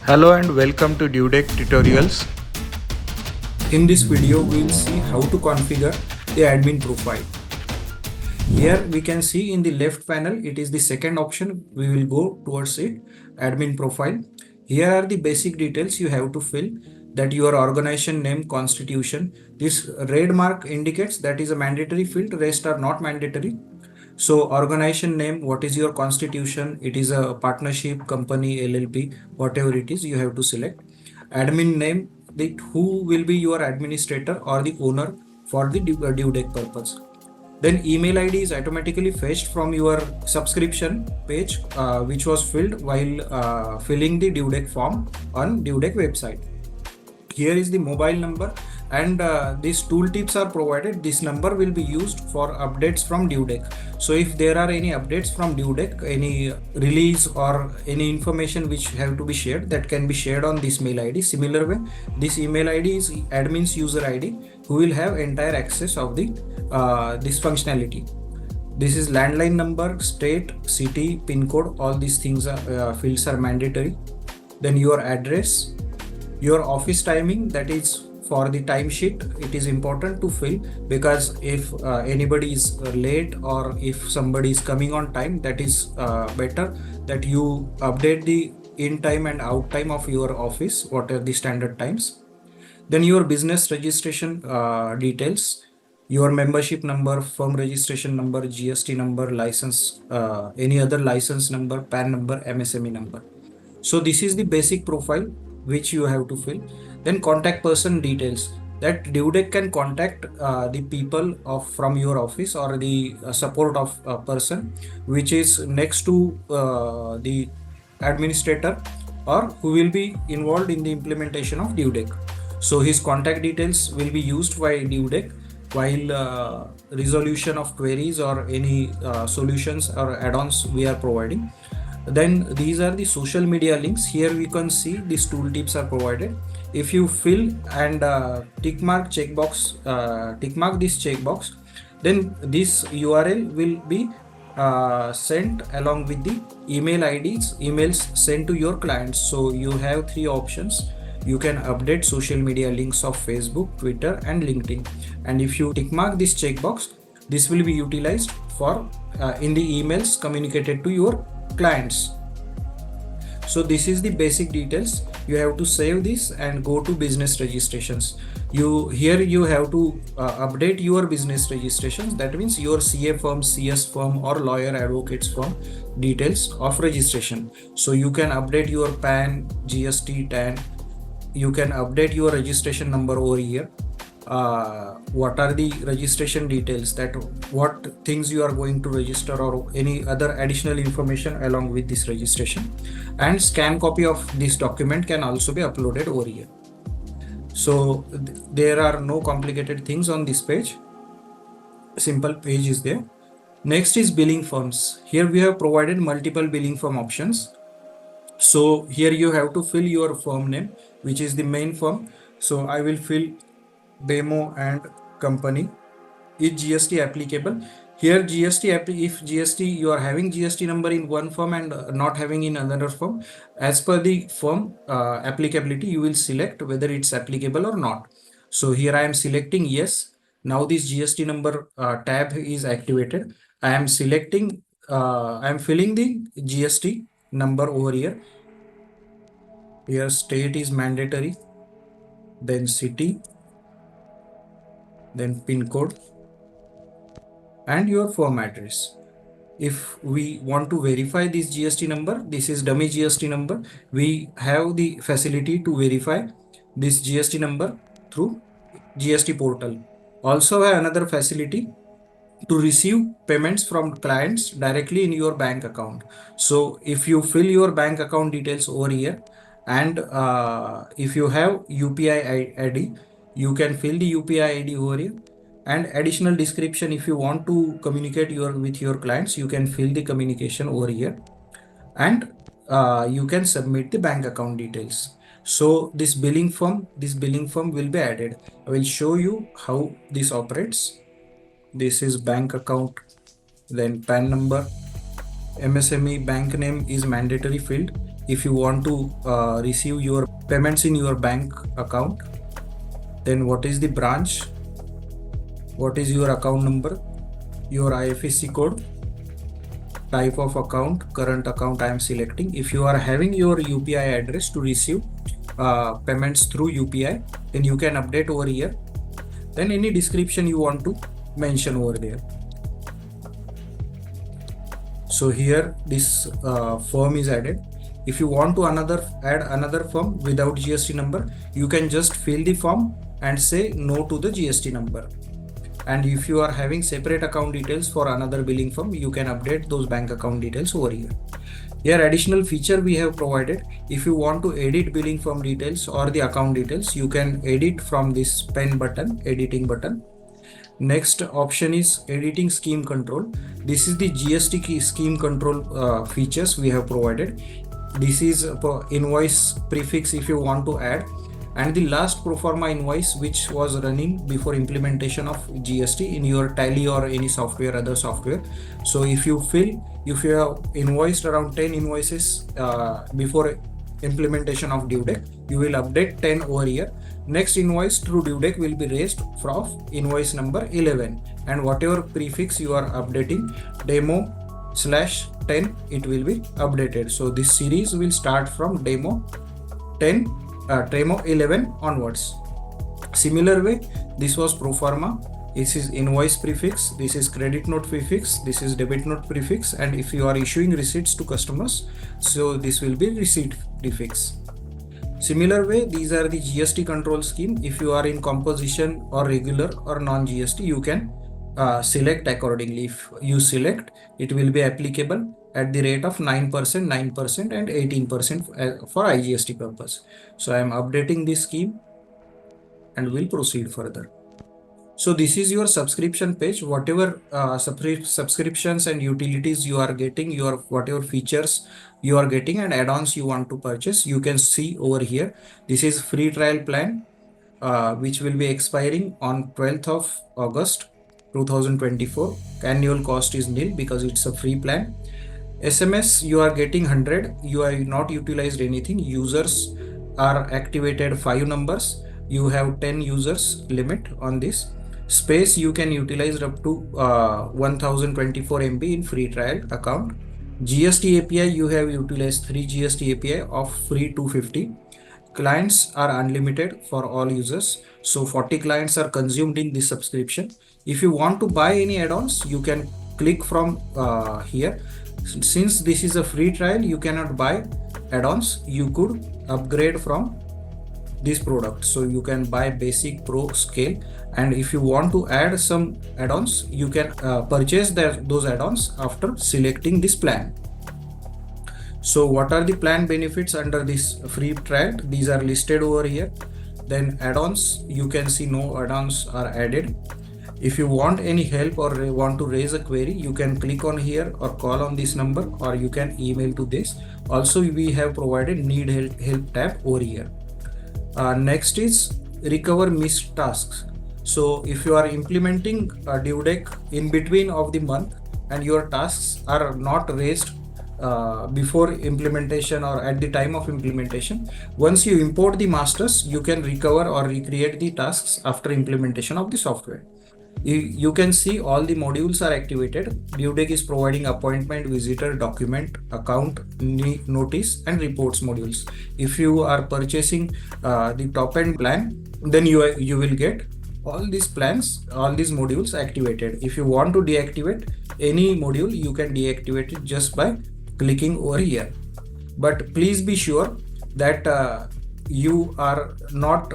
Hello and welcome to DueDeck tutorials. In this video, we will see how to configure the admin profile. Here we can see in the left panel, it is the second option. We will go towards it, admin profile. Here are the basic details you have to fill, that your organization name, constitution. This red mark indicates that is a mandatory field, rest are not mandatory. So organization name, what is your constitution? It is a partnership, company, LLP, whatever it is, you have to select. Admin name, who will be your administrator or the owner for the DueDeck purpose. Then email ID is automatically fetched from your subscription page, which was filled while filling the DueDeck form on DueDeck website. Here is the mobile number, and these tooltips are provided. This number will be used for updates from DueDeck. So if there are any updates from DueDeck, any release or any information which have to be shared, that can be shared on this mail ID. Similar way, this email ID is admin's user ID, who will have entire access of the this functionality. This is landline number, state, city, pin code. All these things are fields are mandatory. Then your address, your office timing, that is for the timesheet, it is important to fill, because if anybody is late or if somebody is coming on time, that is better that you update the in time and out time of your office, what are the standard times. Then your business registration details, your membership number, firm registration number, GST number, license, any other license number, PAN number, MSME number. So this is the basic profile which you have to fill. Then contact person details, that DueDeck can contact the people from your office or the support of a person which is next to the administrator or who will be involved in the implementation of DueDeck. So his contact details will be used by DueDeck while resolution of queries or any solutions or add-ons we are providing. Then these are the social media links. Here we can see these tooltips are provided. If you fill and tick mark this checkbox, then this URL will be sent along with the emails sent to your clients. So you have three options. You can update social media links of Facebook, Twitter, and LinkedIn. And if you tick mark this checkbox, this will be utilized for in the emails communicated to your clients. So this is the basic details. You have to save this and go to business registrations. You have to update your business registrations. That means your CA firm, CS firm, or lawyer advocates firm details of registration. So you can update your PAN, GST, TAN. You can update your registration number over here. What are the registration details, that what things you are going to register or any other additional information along with this registration, and scan copy of this document can also be uploaded over here. So there are no complicated things on this page. Simple page is there. Next is billing firms. Here we have provided multiple billing firm options. So here you have to fill your firm name, which is the main firm. So I will fill Demo and company. Is GST applicable? Here if GST, you are having GST number in one firm and not having in another firm, as per the firm applicability, you will select whether it's applicable or not. So here I am selecting yes. Now this GST number tab is activated. I am selecting, I am filling the GST number over here. Here state is mandatory, then city, then pin code, and your firm address. If we want to verify this GST number, this is dummy GST number. We have the facility to verify this GST number through GST portal. Also have another facility to receive payments from clients directly in your bank account. So if you fill your bank account details over here, and if you have UPI ID, you can fill the UPI ID over here. And additional description, if you want to communicate with your clients, you can fill the communication over here, and you can submit the bank account details. So this billing firm will be added. I will show you how this operates. This is bank account, then PAN number, MSME bank name is mandatory field. if you want to receive your payments in your bank account, then what is the branch, what is your account number, your IFSC code, type of account, current account I am selecting. If you are having your UPI address to receive payments through UPI, then you can update over here. Then any description you want to mention over there. So here this firm is added. If you want to add another firm without GST number, you can just fill the form and say no to the GST number. And if you are having separate account details for another billing firm, you can update those bank account details over here. Here additional feature we have provided. If you want to edit billing firm details or the account details, you can edit from this pen button, editing button. Next option is editing scheme control. This is the GST key scheme control features we have provided. This is invoice prefix if you want to add, and the last pro forma invoice which was running before implementation of GST in your Tally or any software, other software. So if you have invoiced around 10 invoices before implementation of DueDeck, you will update 10 over here. Next invoice through DueDeck will be raised from invoice number 11, and whatever prefix you are updating, demo/10, it will be updated. So this series will start from demo 10, demo 11 onwards. Similar way, this was pro forma. This is invoice prefix, this is credit note prefix, this is debit note prefix, and if you are issuing receipts to customers, so this will be receipt prefix. Similar way, these are the GST control scheme. If you are in composition or regular or non-GST, you can select accordingly. If you select, it will be applicable at the rate of 9%, 9% and 18% for IGST purpose. So I am updating this scheme and will proceed further. So this is your subscription page. Whatever subscriptions and utilities you are getting, whatever features you are getting and add-ons you want to purchase, you can see over here. This is free trial plan, which will be expiring on 12th of August 2024. Annual cost is nil because it's a free plan. SMS you are getting 100. You are not utilized anything. Users are activated 5 numbers. You have 10 users limit on this. Space you can utilize up to 1024 MB in free trial account. GST API you have utilized 3 GST API of free 250. Clients are unlimited for all users. So 40 clients are consumed in this subscription. If you want to buy any add-ons, you can click from here. Since this is a free trial, you cannot buy add-ons. You could upgrade from this product. So you can buy basic, pro, scale, and if you want to add some add-ons, you can purchase those add-ons after selecting this plan. So what are the plan benefits under this free trial? These are listed over here. Then add-ons, you can see no add-ons are added. If you want any help or want to raise a query, you can click on here or call on this number, or you can email to this. Also, we have provided need help tab over here. Next is recover missed tasks. So if you are implementing a DueDeck in between of the month and your tasks are not raised before implementation or at the time of implementation, once you import the masters, you can recover or recreate the tasks after implementation of the software. You can see all the modules are activated. DueDeck is providing appointment, visitor, document, account, notice and reports modules. If you are purchasing the top end plan, then you will get all these plans, all these modules activated. If you want to deactivate any module, you can deactivate it just by clicking over here. But please be sure that you are not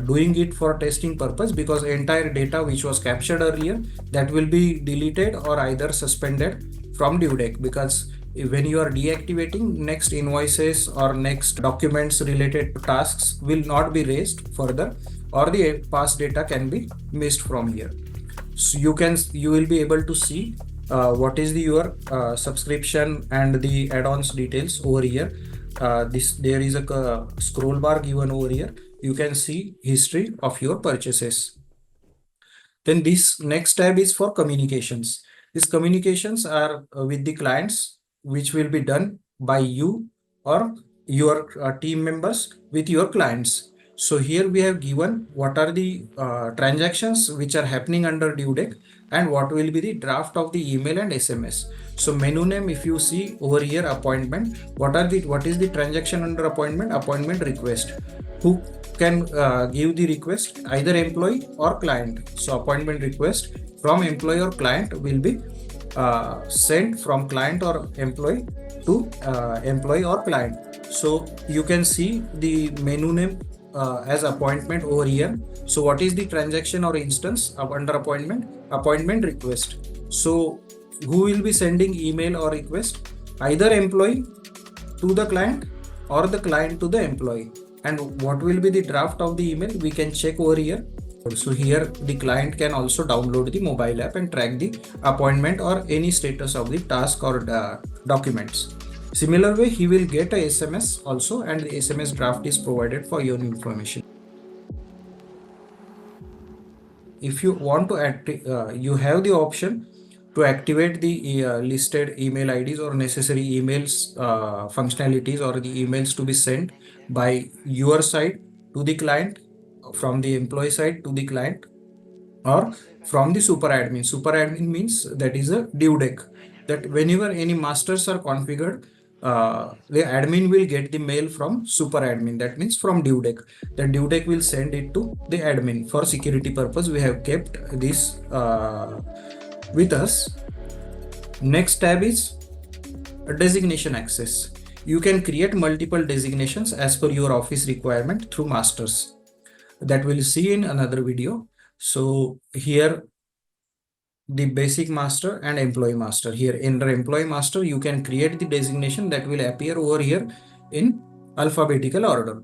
doing it for testing purpose, because entire data which was captured earlier, that will be deleted or either suspended from DueDeck, because when you are deactivating, next invoices or next documents related to tasks will not be raised further, or the past data can be missed from here. So you will be able to see what is your subscription and the add-ons details over here. There is a scroll bar given over here. You can see history of your purchases. Then this next tab is for communications. These communications are with the clients, which will be done by you or your team members with your clients. So here we have given what are the transactions which are happening under DueDeck and what will be the draft of the email and SMS. So menu name, if you see over here, appointment, what is the transaction under appointment? Appointment request. Who can give the request? Either employee or client. So appointment request from employee or client will be sent from client or employee to employee or client. So you can see the menu name as appointment over here. So what is the transaction or instance of under appointment? Appointment request. So who will be sending email or request? Either employee to the client or the client to the employee. And what will be the draft of the email? We can check over here. So here the client can also download the mobile app and track the appointment or any status of the task or documents. Similar way, he will get a SMS also, and the SMS draft is provided for your information. If you want to you have the option to activate the listed email IDs or necessary emails functionalities or the emails to be sent by your side to the client, from the employee side to the client, or from the super admin. Super admin means that is a DueDeck, that whenever any masters are configured, the admin will get the mail from super admin. That means from DueDeck. The DueDeck will send it to the admin. For security purpose, we have kept this with us. Next tab is designation access. You can create multiple designations as per your office requirement through masters. That we'll see in another video. So here the basic master and employee master. Here in the employee master, you can create the designation that will appear over here in alphabetical order.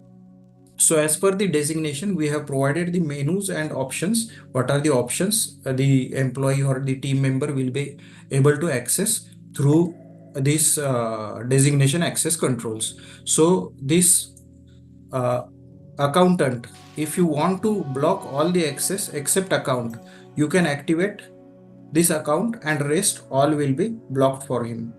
So as per the designation, we have provided the menus and options. What are the options the employee or the team member will be able to access through this designation access controls. So this accountant, if you want to block all the access except account, you can activate this account and rest all will be blocked for him.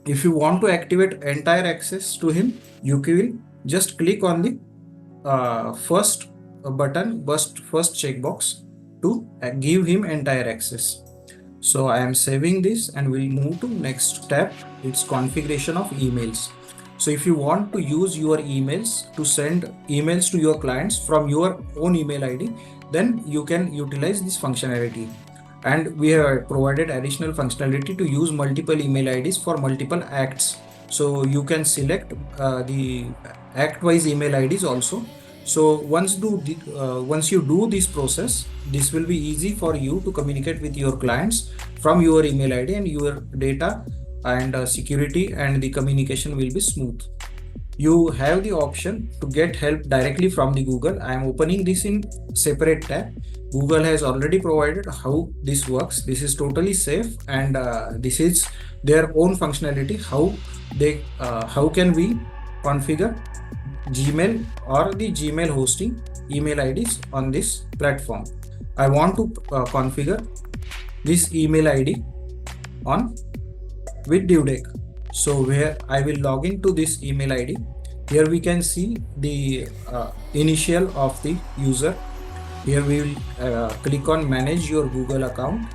If you want to activate entire access to him, you will just click on the first button, first checkbox to give him entire access. So I am saving this and we'll move to next tab. It's configuration of emails. So if you want to use your emails to send emails to your clients from your own email ID, then you can utilize this functionality. And we have provided additional functionality to use multiple email IDs for multiple acts. So you can select the act-wise email IDs also. So once you do this process, this will be easy for you to communicate with your clients from your email ID, and your data and security and the communication will be smooth. You have the option to get help directly from the Google. I am opening this in separate tab. Google has already provided how this works. This is totally safe, and this is their own functionality. How can we configure Gmail or the Gmail hosting email IDs on this platform? I want to configure this email ID on with DueDeck. So where I will log into this email ID. Here we can see the initial of the user. Here we will click on manage your Google account.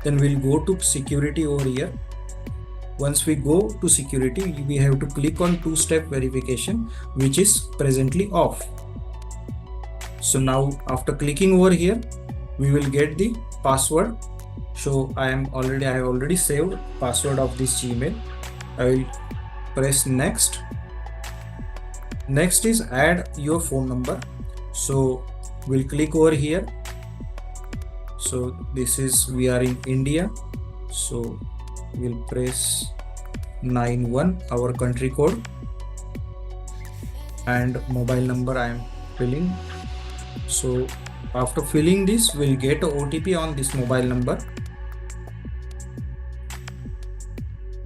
Then we'll go to security over here. Once we go to security, we have to click on two-step verification, which is presently off. So now after clicking over here, we will get the password. So I have already saved password of this Gmail. I will press next. Next is add your phone number. So we'll click over here. So we are in India. So we'll press 91, our country code, and mobile number I am filling. So after filling this, we'll get a OTP on this mobile number.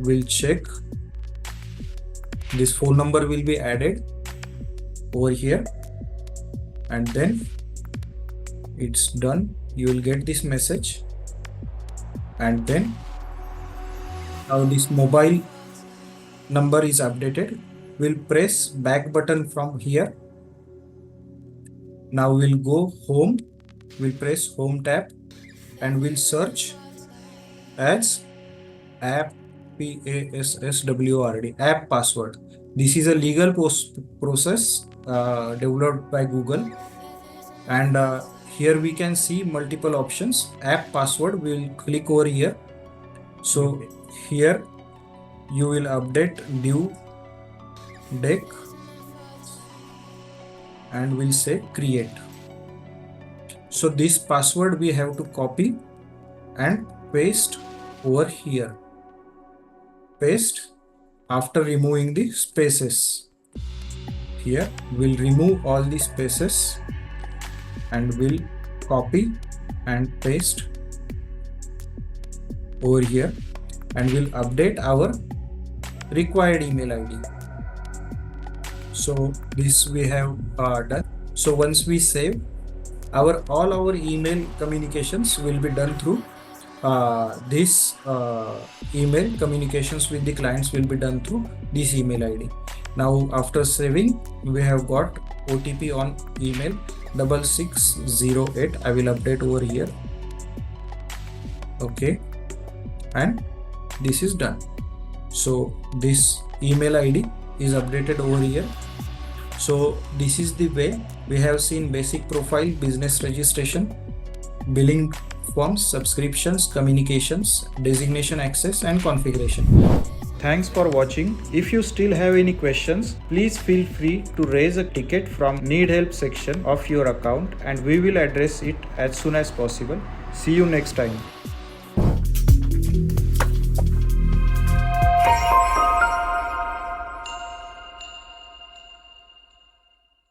We'll check. This phone number will be added over here, and then it's done. You will get this message, and then now this mobile number is updated. We'll press back button from here. Now we'll go home. We'll press home tab and we'll search as app PASSWORD, app password. This is a legal process developed by Google, and here we can see multiple options. App password, we'll click over here. So here you will update DueDeck and we'll say create. So this password we have to copy and paste over here. Paste after removing the spaces. Here we'll remove all the spaces and we'll copy and paste over here, and we'll update our required email ID. So this we have done. So once we save, all our email communications will be done through this email. Communications with the clients will be done through this email ID. Now after saving, we have got OTP on email 6608. I will update over here. Okay, and this is done. So this email ID is updated over here. So this is the way we have seen basic profile, business registration, billing forms, subscriptions, communications, designation access, and configuration. Thanks for watching. If you still have any questions, please feel free to raise a ticket from Need Help section of your account and we will address it as soon as possible. See you next time.